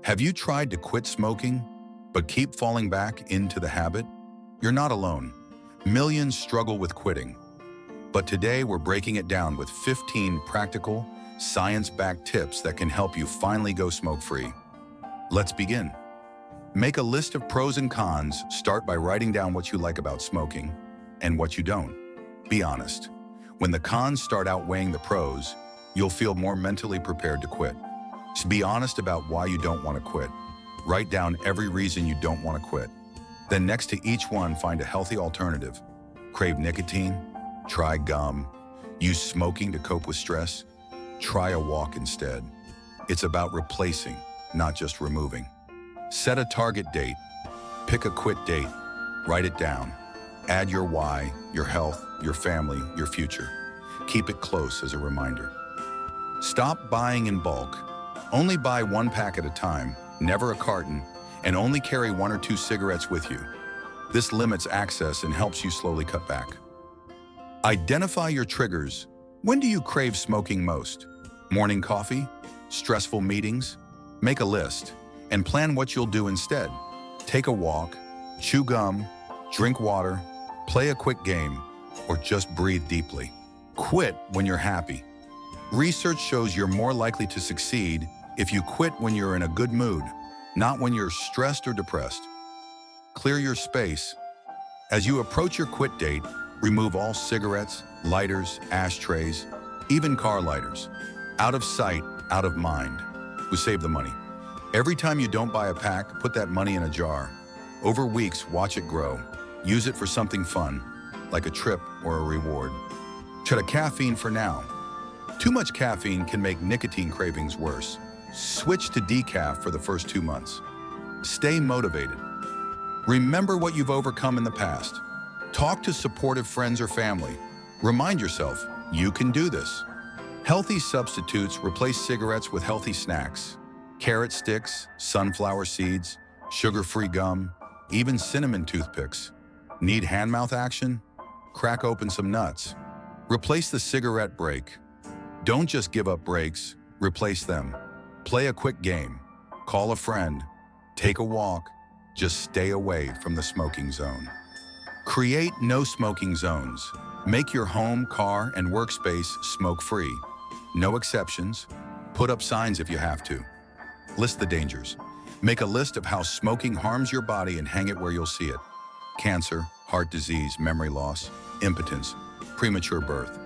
Have you tried to quit smoking, but keep falling back into the habit? You're not alone. Millions struggle with quitting. But today we're breaking it down with 15 practical, science-backed tips that can help you finally go smoke-free. Let's begin. Make a list of pros and cons. Start by writing down what you like about smoking and what you don't. Be honest. When the cons start outweighing the pros, you'll feel more mentally prepared to quit. Just be honest about why you don't want to quit. Write down every reason you don't want to quit. Then next to each one, find a healthy alternative. Crave nicotine? Try gum. Use smoking to cope with stress? Try a walk instead. It's about replacing, not just removing. Set a target date. Pick a quit date. Write it down. Add your why, your health, your family, your future. Keep it close as a reminder. Stop buying in bulk. Only buy one pack at a time, never a carton, and only carry 1 or 2 cigarettes with you. This limits access and helps you slowly cut back. Identify your triggers. When do you crave smoking most? Morning coffee? Stressful meetings? Make a list and plan what you'll do instead. Take a walk, chew gum, drink water, play a quick game, or just breathe deeply. Quit when you're happy. Research shows you're more likely to succeed if you quit when you're in a good mood, not when you're stressed or depressed. Clear your space. As you approach your quit date, remove all cigarettes, lighters, ashtrays, even car lighters. Out of sight, out of mind. We save the money. Every time you don't buy a pack, put that money in a jar. Over weeks, watch it grow. Use it for something fun, like a trip or a reward. Cut caffeine for now. Too much caffeine can make nicotine cravings worse. Switch to decaf for the first 2 months. Stay motivated. Remember what you've overcome in the past. Talk to supportive friends or family. Remind yourself, you can do this. Healthy substitutes replace cigarettes with healthy snacks. Carrot sticks, sunflower seeds, sugar-free gum, even cinnamon toothpicks. Need hand-mouth action? Crack open some nuts. Replace the cigarette break. Don't just give up breaks, replace them. Play a quick game. Call a friend. Take a walk. Just stay away from the smoking zone. Create no smoking zones. Make your home, car, and workspace smoke-free. No exceptions. Put up signs if you have to. List the dangers. Make a list of how smoking harms your body and hang it where you'll see it. Cancer, heart disease, memory loss, impotence, premature birth.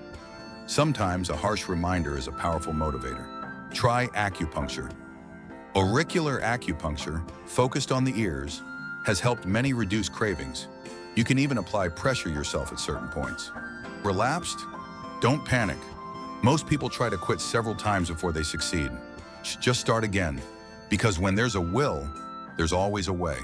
Sometimes a harsh reminder is a powerful motivator. Try acupuncture. Auricular acupuncture, focused on the ears, has helped many reduce cravings. You can even apply pressure yourself at certain points. Relapsed? Don't panic. Most people try to quit several times before they succeed. Just start again, because when there's a will, there's always a way.